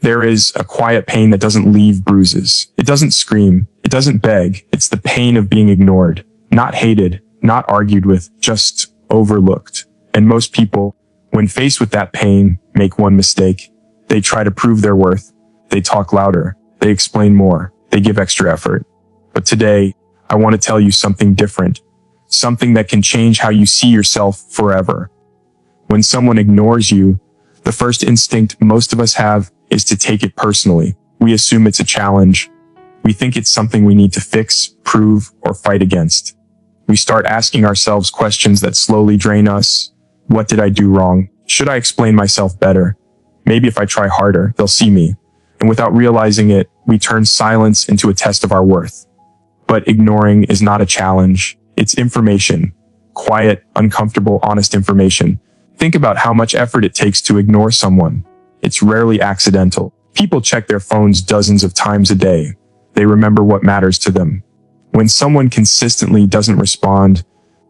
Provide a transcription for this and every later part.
There is a quiet pain that doesn't leave bruises. It doesn't scream. It doesn't beg. It's the pain of being ignored, not hated, not argued with, just overlooked. And most people, when faced with that pain, make one mistake. They try to prove their worth. They talk louder. They explain more. They give extra effort. But today, I want to tell you something different. Something that can change how you see yourself forever. When someone ignores you, the first instinct most of us have is to take it personally. We assume it's a challenge. We think it's something we need to fix, prove, or fight against. We start asking ourselves questions that slowly drain us. What did I do wrong? Should I explain myself better? Maybe if I try harder, they'll see me. And without realizing it, we turn silence into a test of our worth. But ignoring is not a challenge. It's information. Quiet, uncomfortable, honest information. Think about how much effort it takes to ignore someone. It's rarely accidental. People check their phones dozens of times a day. They remember what matters to them. When someone consistently doesn't respond,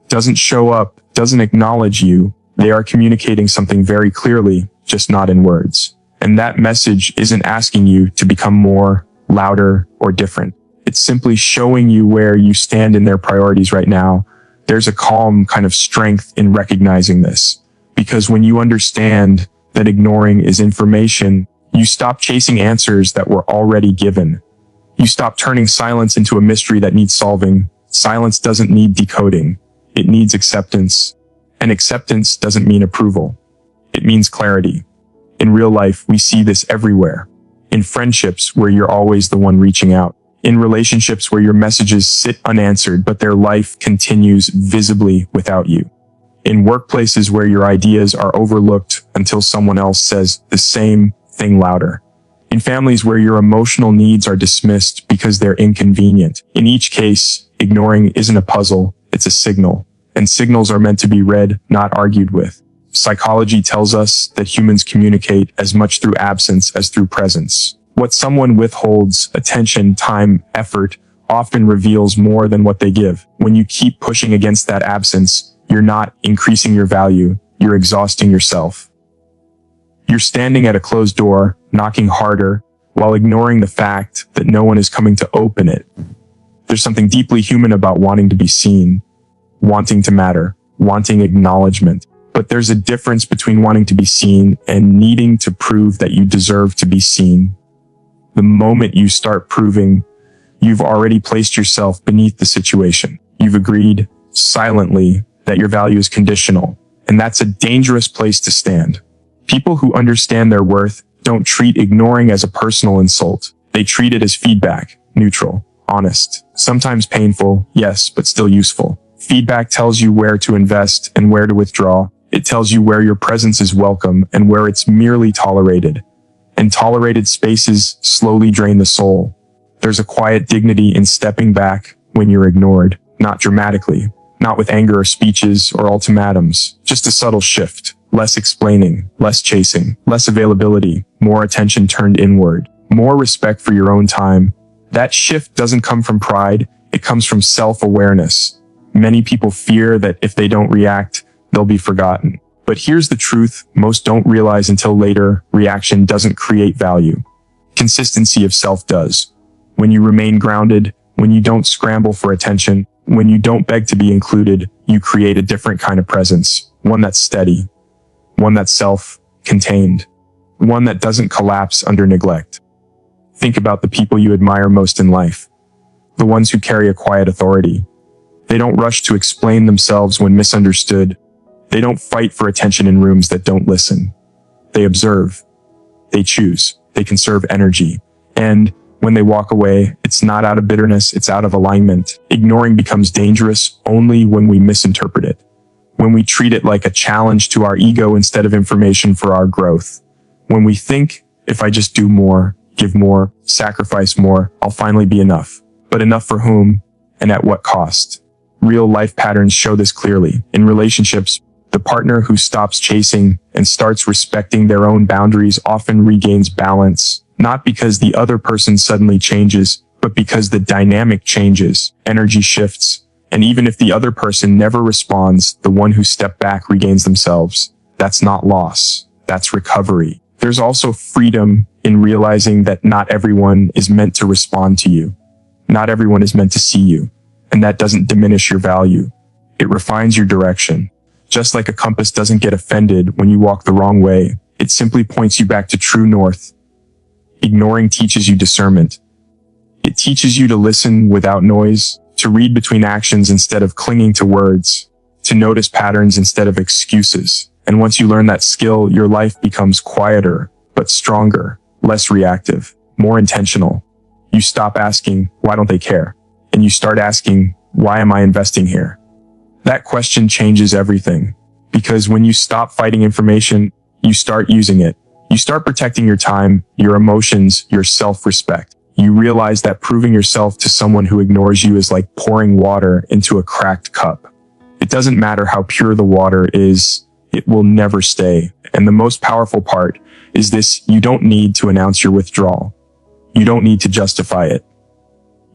doesn't show up, doesn't acknowledge you, they are communicating something very clearly, just not in words. And that message isn't asking you to become more, louder, or different. It's simply showing you where you stand in their priorities right now. There's a calm kind of strength in recognizing this. Because when you understand that ignoring is information, you stop chasing answers that were already given. You stop turning silence into a mystery that needs solving. Silence doesn't need decoding. It needs acceptance. And acceptance doesn't mean approval. It means clarity. In real life, we see this everywhere. In friendships where you're always the one reaching out. In relationships where your messages sit unanswered, but their life continues visibly without you. In workplaces where your ideas are overlooked until someone else says the same thing louder. In families where your emotional needs are dismissed because they're inconvenient. In each case, ignoring isn't a puzzle, it's a signal. And signals are meant to be read, not argued with. Psychology tells us that humans communicate as much through absence as through presence. What someone withholds, attention, time, effort, often reveals more than what they give. When you keep pushing against that absence, you're not increasing your value, you're exhausting yourself. You're standing at a closed door, knocking harder, while ignoring the fact that no one is coming to open it. There's something deeply human about wanting to be seen, wanting to matter, wanting acknowledgement. But there's a difference between wanting to be seen and needing to prove that you deserve to be seen. The moment you start proving, you've already placed yourself beneath the situation. You've agreed, silently, that your value is conditional. And that's a dangerous place to stand. People who understand their worth don't treat ignoring as a personal insult. They treat it as feedback, neutral, honest, sometimes painful, yes, but still useful. Feedback tells you where to invest and where to withdraw. It tells you where your presence is welcome and where it's merely tolerated. And tolerated spaces slowly drain the soul. There's a quiet dignity in stepping back when you're ignored, not dramatically, not with anger or speeches or ultimatums, just a subtle shift. Less explaining, less chasing, less availability, more attention turned inward, more respect for your own time. That shift doesn't come from pride, it comes from self-awareness. Many people fear that if they don't react, they'll be forgotten. But here's the truth most don't realize until later: reaction doesn't create value. Consistency of self does. When you remain grounded, when you don't scramble for attention, when you don't beg to be included, you create a different kind of presence, one that's steady, one that's self-contained, one that doesn't collapse under neglect. Think about the people you admire most in life, the ones who carry a quiet authority. They don't rush to explain themselves when misunderstood. They don't fight for attention in rooms that don't listen. They observe. They choose. They conserve energy. And when they walk away, it's not out of bitterness, it's out of alignment. Ignoring becomes dangerous only when we misinterpret it. When we treat it like a challenge to our ego instead of information for our growth. When we think, if I just do more, give more, sacrifice more, I'll finally be enough. But enough for whom and at what cost? Real life patterns show this clearly. In relationships, the partner who stops chasing and starts respecting their own boundaries often regains balance, not because the other person suddenly changes, but because the dynamic changes, energy shifts, and even if the other person never responds, the one who stepped back regains themselves. That's not loss. That's recovery. There's also freedom in realizing that not everyone is meant to respond to you. Not everyone is meant to see you, and that doesn't diminish your value. It refines your direction. Just like a compass doesn't get offended when you walk the wrong way, it simply points you back to true north. Ignoring teaches you discernment. It teaches you to listen without noise, to read between actions instead of clinging to words, to notice patterns instead of excuses. And once you learn that skill, your life becomes quieter, but stronger, less reactive, more intentional. You stop asking, why don't they care? And you start asking, why am I investing here? That question changes everything. Because when you stop fighting information, you start using it. You start protecting your time, your emotions, your self-respect. You realize that proving yourself to someone who ignores you is like pouring water into a cracked cup. It doesn't matter how pure the water is, it will never stay. And the most powerful part is this: you don't need to announce your withdrawal. You don't need to justify it.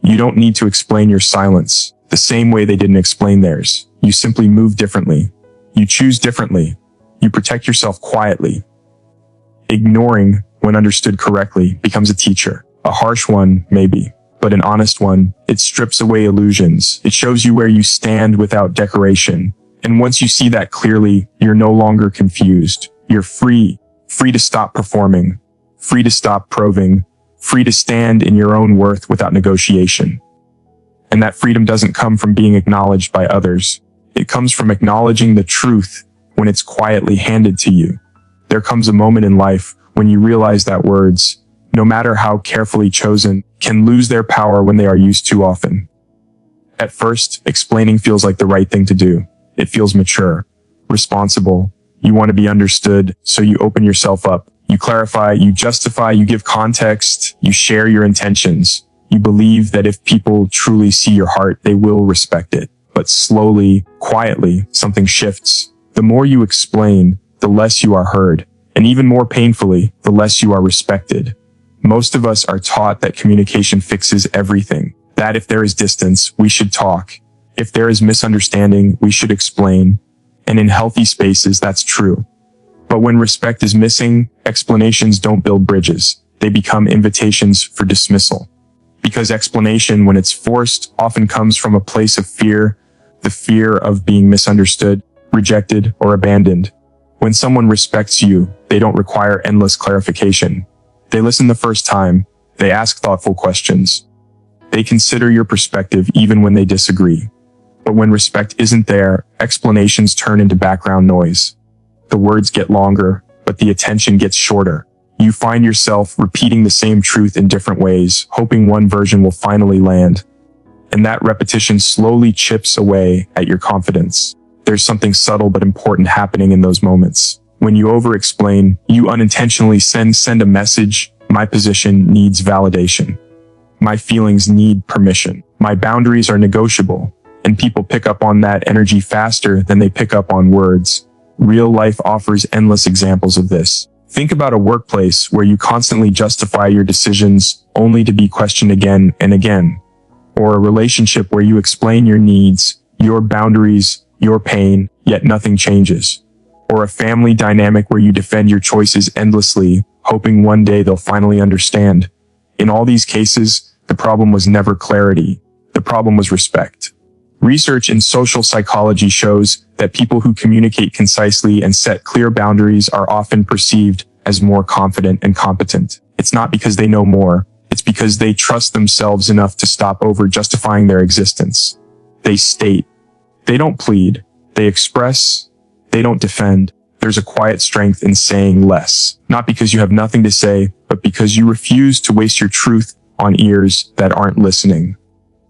You don't need to explain your silence the same way they didn't explain theirs. You simply move differently. You choose differently. You protect yourself quietly. Ignoring, when understood correctly, becomes a teacher. A harsh one, maybe, but an honest one. It strips away illusions. It shows you where you stand without decoration. And once you see that clearly, you're no longer confused. You're free. Free to stop performing. Free to stop proving. Free to stand in your own worth without negotiation. And that freedom doesn't come from being acknowledged by others. It comes from acknowledging the truth when it's quietly handed to you. There comes a moment in life when you realize that words, no matter how carefully chosen, can lose their power when they are used too often. At first, explaining feels like the right thing to do. It feels mature, responsible. You want to be understood, so you open yourself up. You clarify, you justify, you give context, you share your intentions. You believe that if people truly see your heart, they will respect it. But slowly, quietly, something shifts. The more you explain, the less you are heard. And even more painfully, the less you are respected. Most of us are taught that communication fixes everything. That if there is distance, we should talk. If there is misunderstanding, we should explain. And in healthy spaces, that's true. But when respect is missing, explanations don't build bridges. They become invitations for dismissal. Because explanation, when it's forced, often comes from a place of fear, the fear of being misunderstood, rejected, or abandoned. When someone respects you, they don't require endless clarification. They listen the first time. They ask thoughtful questions. They consider your perspective even when they disagree. But when respect isn't there, explanations turn into background noise. The words get longer, but the attention gets shorter. You find yourself repeating the same truth in different ways, hoping one version will finally land. And that repetition slowly chips away at your confidence. There's something subtle but important happening in those moments. When you over-explain, you unintentionally send a message: my position needs validation. My feelings need permission. My boundaries are negotiable. And people pick up on that energy faster than they pick up on words. Real life offers endless examples of this. Think about a workplace where you constantly justify your decisions only to be questioned again and again. Or a relationship where you explain your needs, your boundaries, your pain, yet nothing changes. Or a family dynamic where you defend your choices endlessly, hoping one day they'll finally understand. In all these cases, the problem was never clarity. The problem was respect. Research in social psychology shows that people who communicate concisely and set clear boundaries are often perceived as more confident and competent. It's not because they know more. It's because they trust themselves enough to stop over justifying their existence. They state. They don't plead. They express. They don't defend. There's a quiet strength in saying less. Not because you have nothing to say, but because you refuse to waste your truth on ears that aren't listening.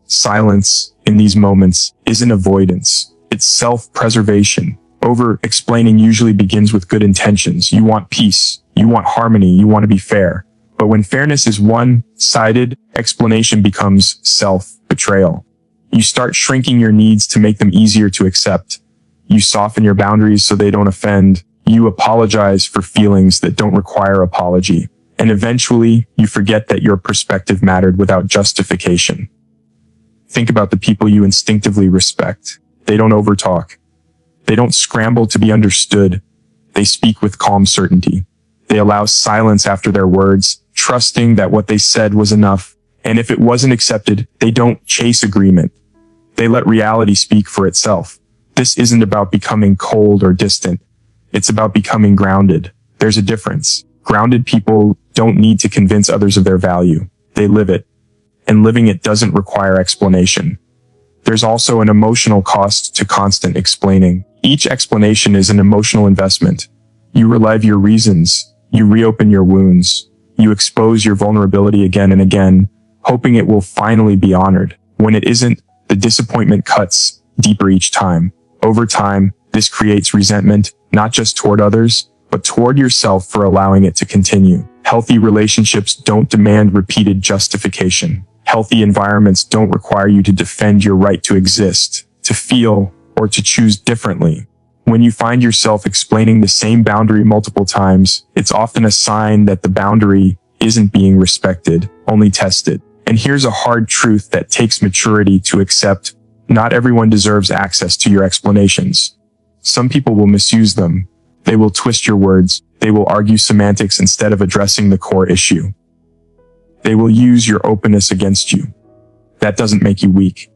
Silence in these moments isn't avoidance. It's self-preservation. Over-explaining usually begins with good intentions. You want peace. You want harmony. You want to be fair. But when fairness is one-sided, explanation becomes self-betrayal. You start shrinking your needs to make them easier to accept. You soften your boundaries so they don't offend. You apologize for feelings that don't require apology. And eventually, you forget that your perspective mattered without justification. Think about the people you instinctively respect. They don't overtalk. They don't scramble to be understood. They speak with calm certainty. They allow silence after their words, trusting that what they said was enough. And if it wasn't accepted, they don't chase agreement. They let reality speak for itself. This isn't about becoming cold or distant. It's about becoming grounded. There's a difference. Grounded people don't need to convince others of their value. They live it. And living it doesn't require explanation. There's also an emotional cost to constant explaining. Each explanation is an emotional investment. You relive your reasons. You reopen your wounds. You expose your vulnerability again and again, hoping it will finally be honored. When it isn't, the disappointment cuts deeper each time. Over time, this creates resentment, not just toward others, but toward yourself for allowing it to continue. Healthy relationships don't demand repeated justification. Healthy environments don't require you to defend your right to exist, to feel, or to choose differently. When you find yourself explaining the same boundary multiple times, it's often a sign that the boundary isn't being respected, only tested. And here's a hard truth that takes maturity to accept. Not everyone deserves access to your explanations. Some people will misuse them. They will twist your words. They will argue semantics instead of addressing the core issue. They will use your openness against you. That doesn't make you weak.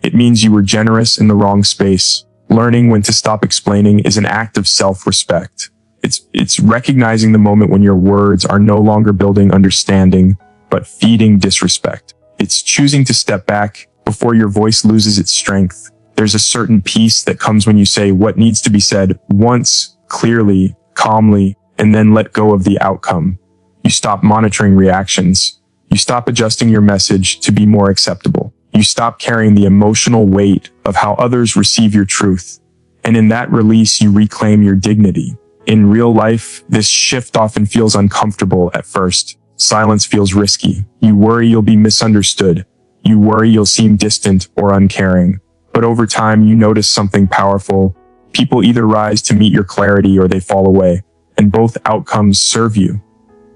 It means you were generous in the wrong space. Learning when to stop explaining is an act of self-respect. It's recognizing the moment when your words are no longer building understanding, but feeding disrespect. It's choosing to step back before your voice loses its strength. There's a certain peace that comes when you say what needs to be said once, clearly, calmly, and then let go of the outcome. You stop monitoring reactions. You stop adjusting your message to be more acceptable. You stop carrying the emotional weight of how others receive your truth. And in that release, you reclaim your dignity. In real life, this shift often feels uncomfortable at first. Silence feels risky. You worry you'll be misunderstood. You worry you'll seem distant or uncaring. But over time, you notice something powerful. People either rise to meet your clarity or they fall away. And both outcomes serve you.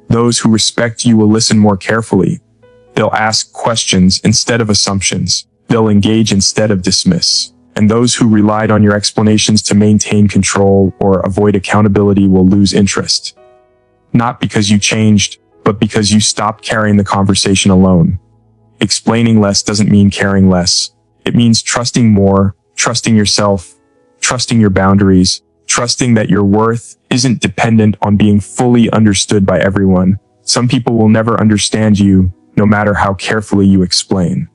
Those who respect you will listen more carefully. They'll ask questions instead of assumptions. They'll engage instead of dismiss. And those who relied on your explanations to maintain control or avoid accountability will lose interest. Not because you changed, but because you stopped carrying the conversation alone. Explaining less doesn't mean caring less. It means trusting more, trusting yourself, trusting your boundaries, trusting that your worth isn't dependent on being fully understood by everyone. Some people will never understand you, no matter how carefully you explain.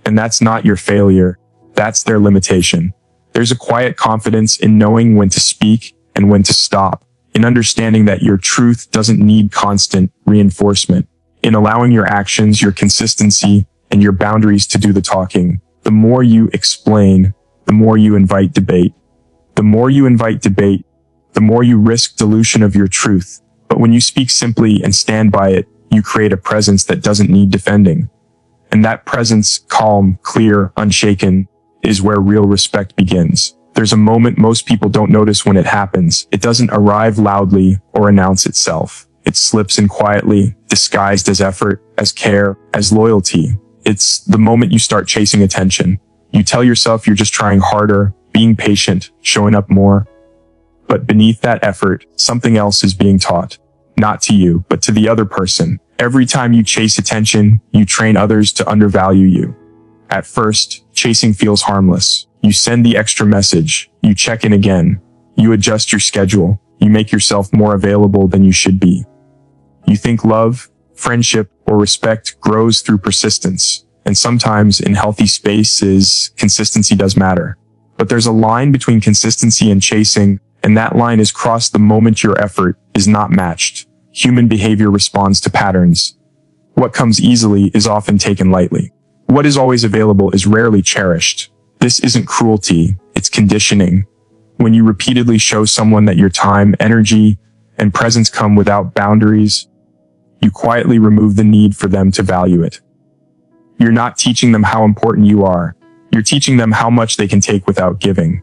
And that's not your failure. That's their limitation. There's a quiet confidence in knowing when to speak and when to stop, in understanding that your truth doesn't need constant reinforcement, in allowing your actions, your consistency, and your boundaries to do the talking. The more you explain, the more you invite debate. The more you invite debate, the more you risk dilution of your truth. But when you speak simply and stand by it, you create a presence that doesn't need defending. And that presence, calm, clear, unshaken, is where real respect begins. There's a moment most people don't notice when it happens. It doesn't arrive loudly or announce itself. It slips in quietly, disguised as effort, as care, as loyalty. It's the moment you start chasing attention. You tell yourself you're just trying harder, being patient, showing up more. But beneath that effort, something else is being taught. Not to you, but to the other person. Every time you chase attention, you train others to undervalue you. At first, chasing feels harmless. You send the extra message. You check in again. You adjust your schedule. You make yourself more available than you should be. You think love, friendship, or respect grows through persistence. And sometimes in healthy spaces, consistency does matter. But there's a line between consistency and chasing, and that line is crossed the moment your effort is not matched. Human behavior responds to patterns. What comes easily is often taken lightly. What is always available is rarely cherished. This isn't cruelty, it's conditioning. When you repeatedly show someone that your time, energy, and presence come without boundaries, you quietly remove the need for them to value it. You're not teaching them how important you are. You're teaching them how much they can take without giving.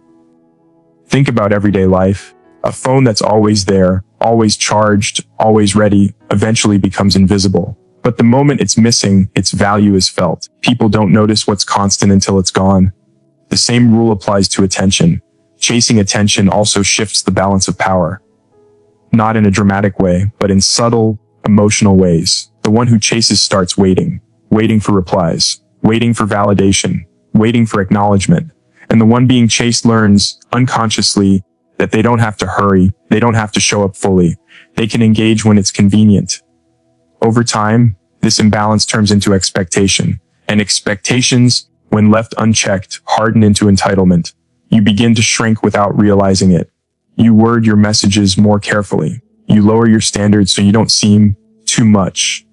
Think about everyday life. A phone that's always there, always charged, always ready, eventually becomes invisible. But the moment it's missing, its value is felt. People don't notice what's constant until it's gone. The same rule applies to attention. Chasing attention also shifts the balance of power. Not in a dramatic way, but in subtle, emotional ways. The one who chases starts waiting, waiting for replies, waiting for validation, waiting for acknowledgement. And the one being chased learns, unconsciously, that they don't have to hurry, they don't have to show up fully. They can engage when it's convenient. Over time, this imbalance turns into expectation, and expectations, when left unchecked, harden into entitlement. You begin to shrink without realizing it. You word your messages more carefully. You lower your standards so you don't seem too much.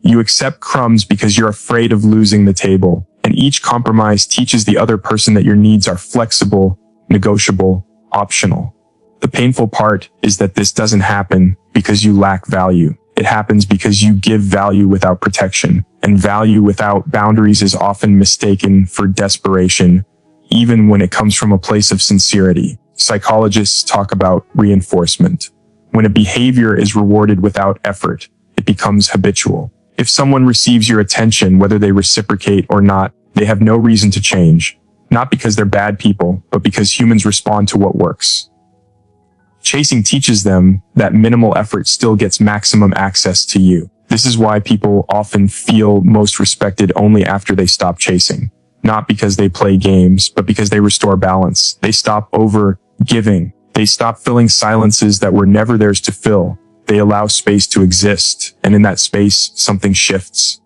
You accept crumbs because you're afraid of losing the table, and each compromise teaches the other person that your needs are flexible, negotiable, optional. The painful part is that this doesn't happen because you lack value. It happens because you give value without protection, and value without boundaries is often mistaken for desperation, even when it comes from a place of sincerity. Psychologists talk about reinforcement. When a behavior is rewarded without effort, it becomes habitual. If someone receives your attention, whether they reciprocate or not, they have no reason to change. Not because they're bad people, but because humans respond to what works. Chasing teaches them that minimal effort still gets maximum access to you. This is why people often feel most respected only after they stop chasing. Not because they play games, but because they restore balance. They stop over-giving. They stop filling silences that were never theirs to fill. They allow space to exist, and in that space, something shifts.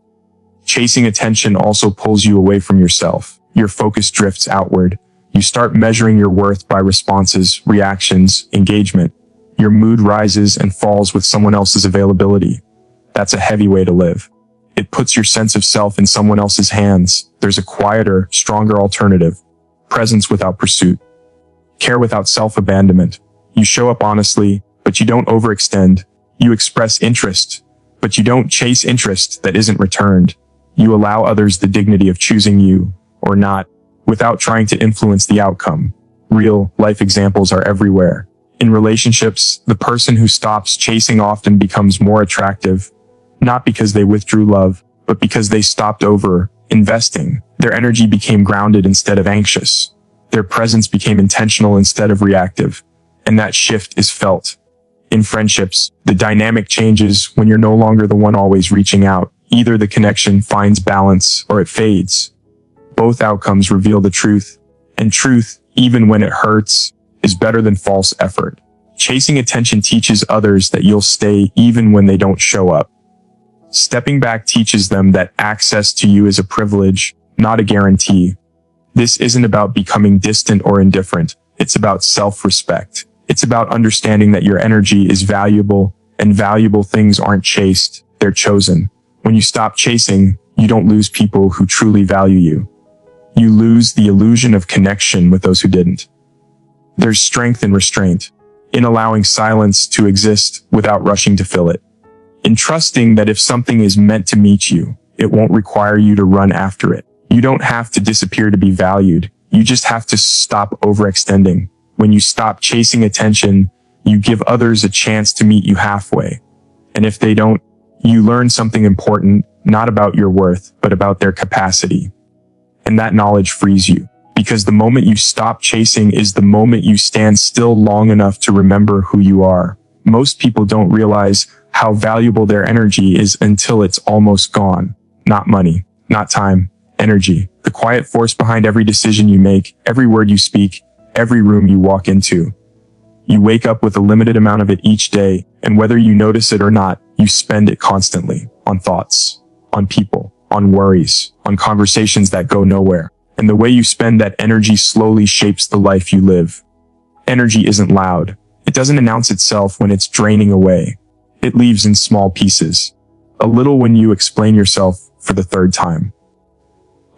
Chasing attention also pulls you away from yourself. Your focus drifts outward. You start measuring your worth by responses, reactions, engagement. Your mood rises and falls with someone else's availability. That's a heavy way to live. It puts your sense of self in someone else's hands. There's a quieter, stronger alternative. Presence without pursuit. Care without self-abandonment. You show up honestly, but you don't overextend. You express interest, but you don't chase interest that isn't returned. You allow others the dignity of choosing you, or not, without trying to influence the outcome. Real life examples are everywhere. In relationships, the person who stops chasing often becomes more attractive, not because they withdrew love, but because they stopped over-investing. Their energy became grounded instead of anxious. Their presence became intentional instead of reactive. And that shift is felt. In friendships, the dynamic changes when you're no longer the one always reaching out. Either the connection finds balance or it fades. Both outcomes reveal the truth, and truth, even when it hurts, is better than false effort. Chasing attention teaches others that you'll stay even when they don't show up. Stepping back teaches them that access to you is a privilege, not a guarantee. This isn't about becoming distant or indifferent. It's about self-respect. It's about understanding that your energy is valuable, and valuable things aren't chased, they're chosen. When you stop chasing, you don't lose people who truly value you. You lose the illusion of connection with those who didn't. There's strength in restraint, in allowing silence to exist without rushing to fill it, in trusting that if something is meant to meet you, it won't require you to run after it. You don't have to disappear to be valued. You just have to stop overextending. When you stop chasing attention, you give others a chance to meet you halfway. And if they don't, you learn something important, not about your worth, but about their capacity. And that knowledge frees you, because the moment you stop chasing is the moment you stand still long enough to remember who you are. Most people don't realize how valuable their energy is until it's almost gone. Not money, not time, energy. The quiet force behind every decision you make, every word you speak, every room you walk into. You wake up with a limited amount of it each day, and whether you notice it or not, you spend it constantly on thoughts, on people, on worries, on conversations that go nowhere. And the way you spend that energy slowly shapes the life you live. Energy isn't loud. It doesn't announce itself when it's draining away. It leaves in small pieces. A little when you explain yourself for the third time.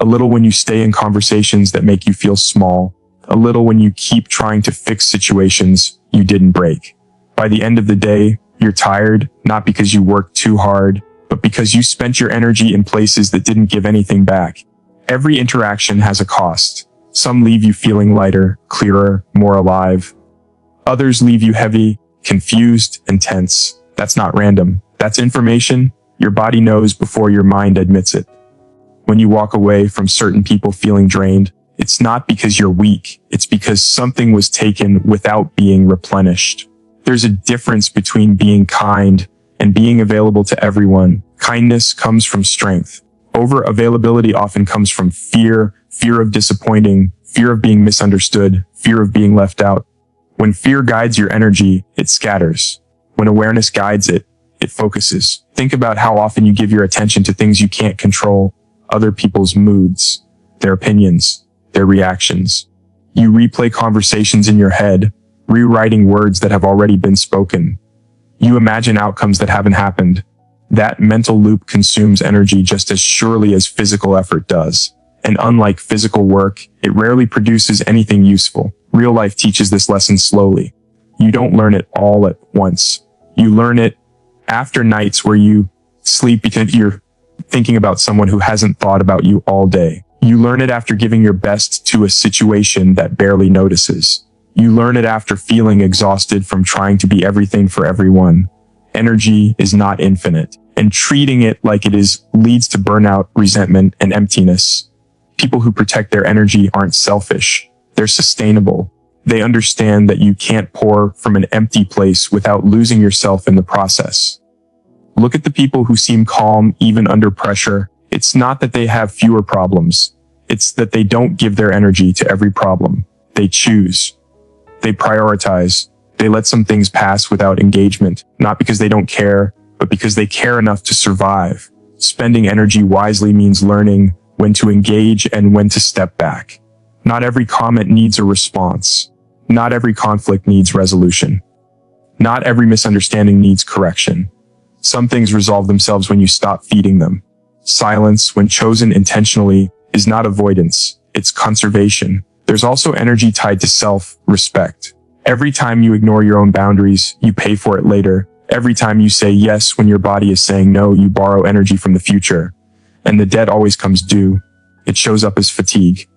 A little when you stay in conversations that make you feel small. A little when you keep trying to fix situations you didn't break. By the end of the day, you're tired, not because you worked too hard, but because you spent your energy in places that didn't give anything back. Every interaction has a cost. Some leave you feeling lighter, clearer, more alive. Others leave you heavy, confused, and tense. That's not random. That's information your body knows before your mind admits it. When you walk away from certain people feeling drained, it's not because you're weak. It's because something was taken without being replenished. There's a difference between being kind and being available to everyone. Kindness comes from strength. Over-availability often comes from fear, fear of disappointing, fear of being misunderstood, fear of being left out. When fear guides your energy, it scatters. When awareness guides it, it focuses. Think about how often you give your attention to things you can't control, other people's moods, their opinions, their reactions. You replay conversations in your head, rewriting words that have already been spoken. You imagine outcomes that haven't happened. That mental loop consumes energy just as surely as physical effort does. And unlike physical work, it rarely produces anything useful. Real life teaches this lesson slowly. You don't learn it all at once. You learn it after nights where you sleep because you're thinking about someone who hasn't thought about you all day. You learn it after giving your best to a situation that barely notices. You learn it after feeling exhausted from trying to be everything for everyone. Energy is not infinite, and treating it like it is leads to burnout, resentment, and emptiness. People who protect their energy aren't selfish. They're sustainable. They understand that you can't pour from an empty place without losing yourself in the process. Look at the people who seem calm even under pressure. It's not that they have fewer problems. It's that they don't give their energy to every problem. They choose. They prioritize. They let some things pass without engagement, not because they don't care, but because they care enough to survive. Spending energy wisely means learning when to engage and when to step back. Not every comment needs a response. Not every conflict needs resolution. Not every misunderstanding needs correction. Some things resolve themselves when you stop feeding them. Silence, when chosen intentionally, is not avoidance, it's conservation. There's also energy tied to self-respect. Every time you ignore your own boundaries, you pay for it later. Every time you say yes when your body is saying no, you borrow energy from the future. And the debt always comes due. It shows up as fatigue,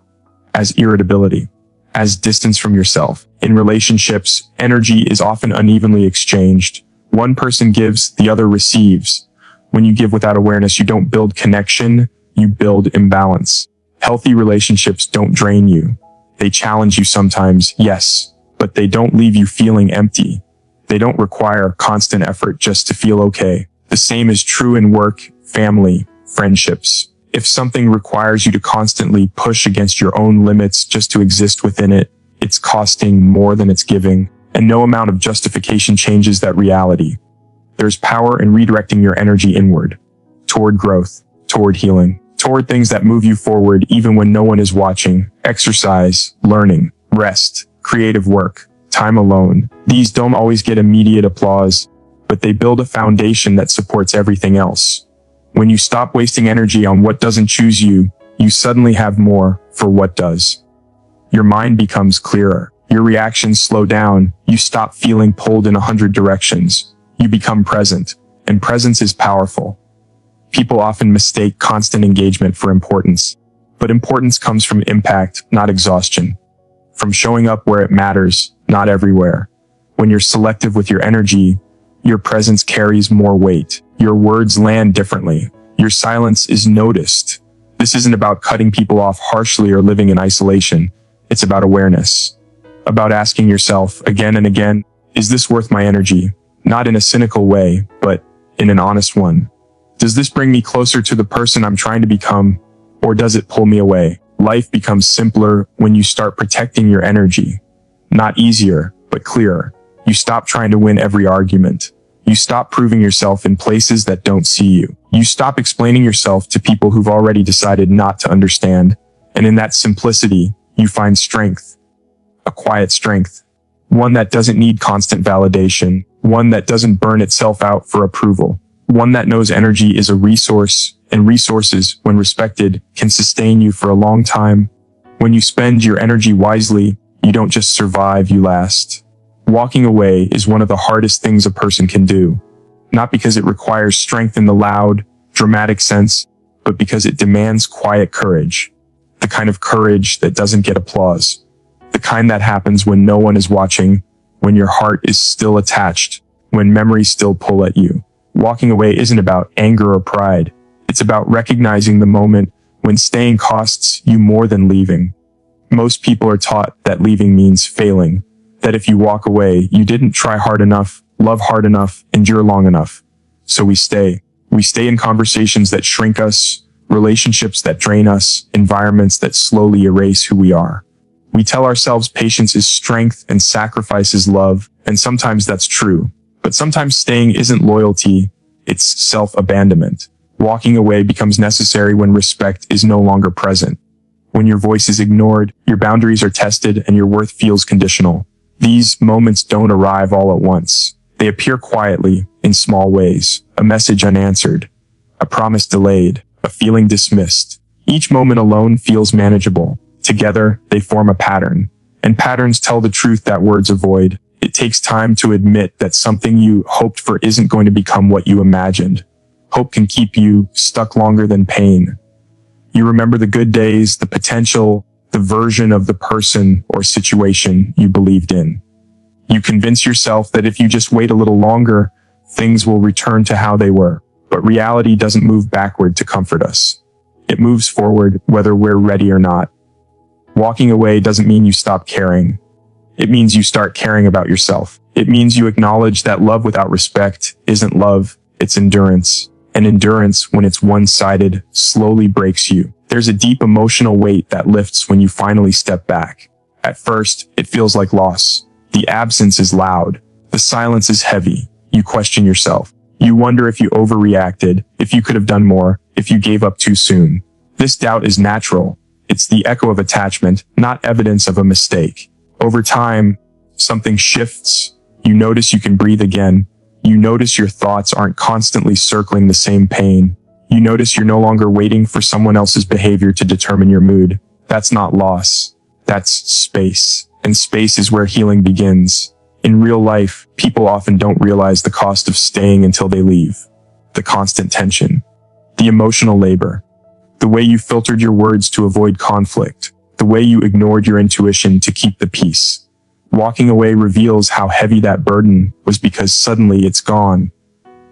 as irritability, as distance from yourself. In relationships, energy is often unevenly exchanged. One person gives, the other receives. When you give without awareness, you don't build connection, you build imbalance. Healthy relationships don't drain you. They challenge you sometimes, yes, but they don't leave you feeling empty. They don't require constant effort just to feel okay. The same is true in work, family, friendships. If something requires you to constantly push against your own limits just to exist within it, it's costing more than it's giving, and no amount of justification changes that reality. There's power in redirecting your energy inward, toward growth, toward healing, toward things that move you forward even when no one is watching. Exercise, learning, rest, creative work, time alone. These don't always get immediate applause, but they build a foundation that supports everything else. When you stop wasting energy on what doesn't choose you, you suddenly have more for what does. Your mind becomes clearer. Your reactions slow down. You stop feeling pulled in 100 directions. You become present, and presence is powerful. People often mistake constant engagement for importance, but importance comes from impact, not exhaustion. From showing up where it matters, not everywhere. When you're selective with your energy, your presence carries more weight. Your words land differently. Your silence is noticed. This isn't about cutting people off harshly or living in isolation. It's about awareness. About asking yourself again and again, is this worth my energy? Not in a cynical way, but in an honest one. Does this bring me closer to the person I'm trying to become, or does it pull me away? Life becomes simpler when you start protecting your energy. Not easier, but clearer. You stop trying to win every argument. You stop proving yourself in places that don't see you. You stop explaining yourself to people who've already decided not to understand. And in that simplicity, you find strength. A quiet strength. One that doesn't need constant validation. One that doesn't burn itself out for approval. One that knows energy is a resource, and resources, when respected, can sustain you for a long time. When you spend your energy wisely, you don't just survive, you last. Walking away is one of the hardest things a person can do. Not because it requires strength in the loud, dramatic sense, but because it demands quiet courage. The kind of courage that doesn't get applause. The kind that happens when no one is watching, when your heart is still attached, when memories still pull at you. Walking away isn't about anger or pride. It's about recognizing the moment when staying costs you more than leaving. Most people are taught that leaving means failing. That if you walk away, you didn't try hard enough, love hard enough, endure long enough. So we stay. We stay in conversations that shrink us, relationships that drain us, environments that slowly erase who we are. We tell ourselves patience is strength and sacrifice is love, and sometimes that's true. But sometimes staying isn't loyalty, it's self-abandonment. Walking away becomes necessary when respect is no longer present. When your voice is ignored, your boundaries are tested, and your worth feels conditional. These moments don't arrive all at once. They appear quietly, in small ways. A message unanswered, a promise delayed, a feeling dismissed. Each moment alone feels manageable. Together, they form a pattern. And patterns tell the truth that words avoid. It takes time to admit that something you hoped for isn't going to become what you imagined. Hope can keep you stuck longer than pain. You remember the good days, the potential, the version of the person or situation you believed in. You convince yourself that if you just wait a little longer, things will return to how they were. But reality doesn't move backward to comfort us. It moves forward whether we're ready or not. Walking away doesn't mean you stop caring. It means you start caring about yourself. It means you acknowledge that love without respect isn't love, it's endurance. And endurance, when it's one-sided, slowly breaks you. There's a deep emotional weight that lifts when you finally step back. At first, it feels like loss. The absence is loud. The silence is heavy. You question yourself. You wonder if you overreacted, if you could have done more, if you gave up too soon. This doubt is natural. It's the echo of attachment, not evidence of a mistake. Over time, something shifts. You notice you can breathe again. You notice your thoughts aren't constantly circling the same pain. You notice you're no longer waiting for someone else's behavior to determine your mood. That's not loss. That's space. And space is where healing begins. In real life, people often don't realize the cost of staying until they leave. The constant tension. The emotional labor. The way you filtered your words to avoid conflict. The way you ignored your intuition to keep the peace. Walking away reveals how heavy that burden was because suddenly it's gone.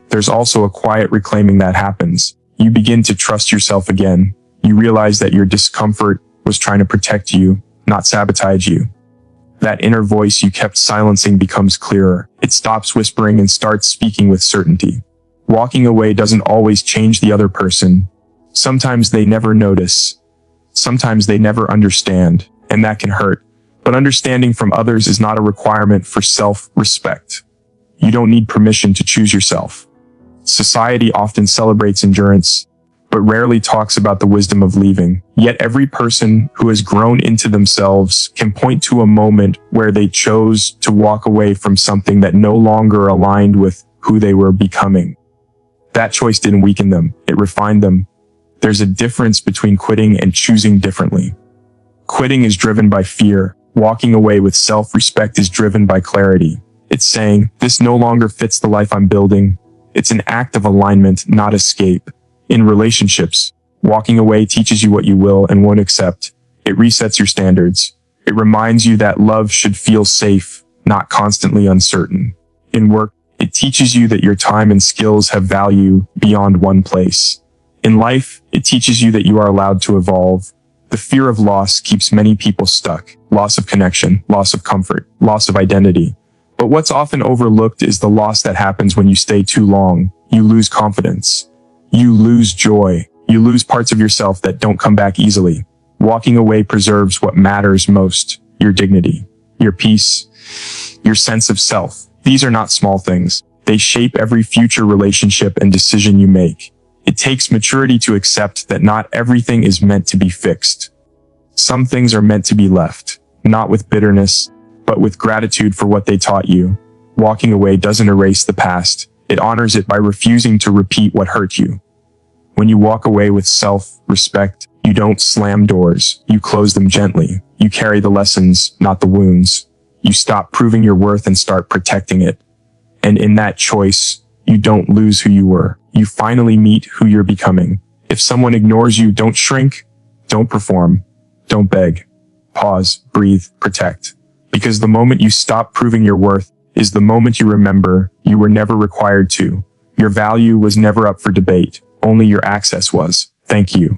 There's also a quiet reclaiming that happens. You begin to trust yourself again. You realize that your discomfort was trying to protect you, not sabotage you. That inner voice you kept silencing becomes clearer. It stops whispering and starts speaking with certainty. Walking away doesn't always change the other person. Sometimes they never notice. Sometimes they never understand, and that can hurt. But understanding from others is not a requirement for self-respect. You don't need permission to choose yourself. Society often celebrates endurance, but rarely talks about the wisdom of leaving. Yet every person who has grown into themselves can point to a moment where they chose to walk away from something that no longer aligned with who they were becoming. That choice didn't weaken them, it refined them. There's a difference between quitting and choosing differently. Quitting is driven by fear. Walking away with self-respect is driven by clarity. It's saying, this no longer fits the life I'm building. It's an act of alignment, not escape. In relationships, walking away teaches you what you will and won't accept. It resets your standards. It reminds you that love should feel safe, not constantly uncertain. In work, it teaches you that your time and skills have value beyond one place. In life, it teaches you that you are allowed to evolve. The fear of loss keeps many people stuck. Loss of connection, loss of comfort, loss of identity. But what's often overlooked is the loss that happens when you stay too long. You lose confidence. You lose joy. You lose parts of yourself that don't come back easily. Walking away preserves what matters most: your dignity, your peace, your sense of self. These are not small things. They shape every future relationship and decision you make. It takes maturity to accept that not everything is meant to be fixed. Some things are meant to be left, not with bitterness, but with gratitude for what they taught you. Walking away doesn't erase the past. It honors it by refusing to repeat what hurt you. When you walk away with self-respect, you don't slam doors. You close them gently. You carry the lessons, not the wounds. You stop proving your worth and start protecting it. And in that choice, you don't lose who you were. You finally meet who you're becoming. If someone ignores you, don't shrink. Don't perform. Don't beg. Pause, breathe, protect. Because the moment you stop proving your worth is the moment you remember you were never required to. Your value was never up for debate. Only your access was. Thank you.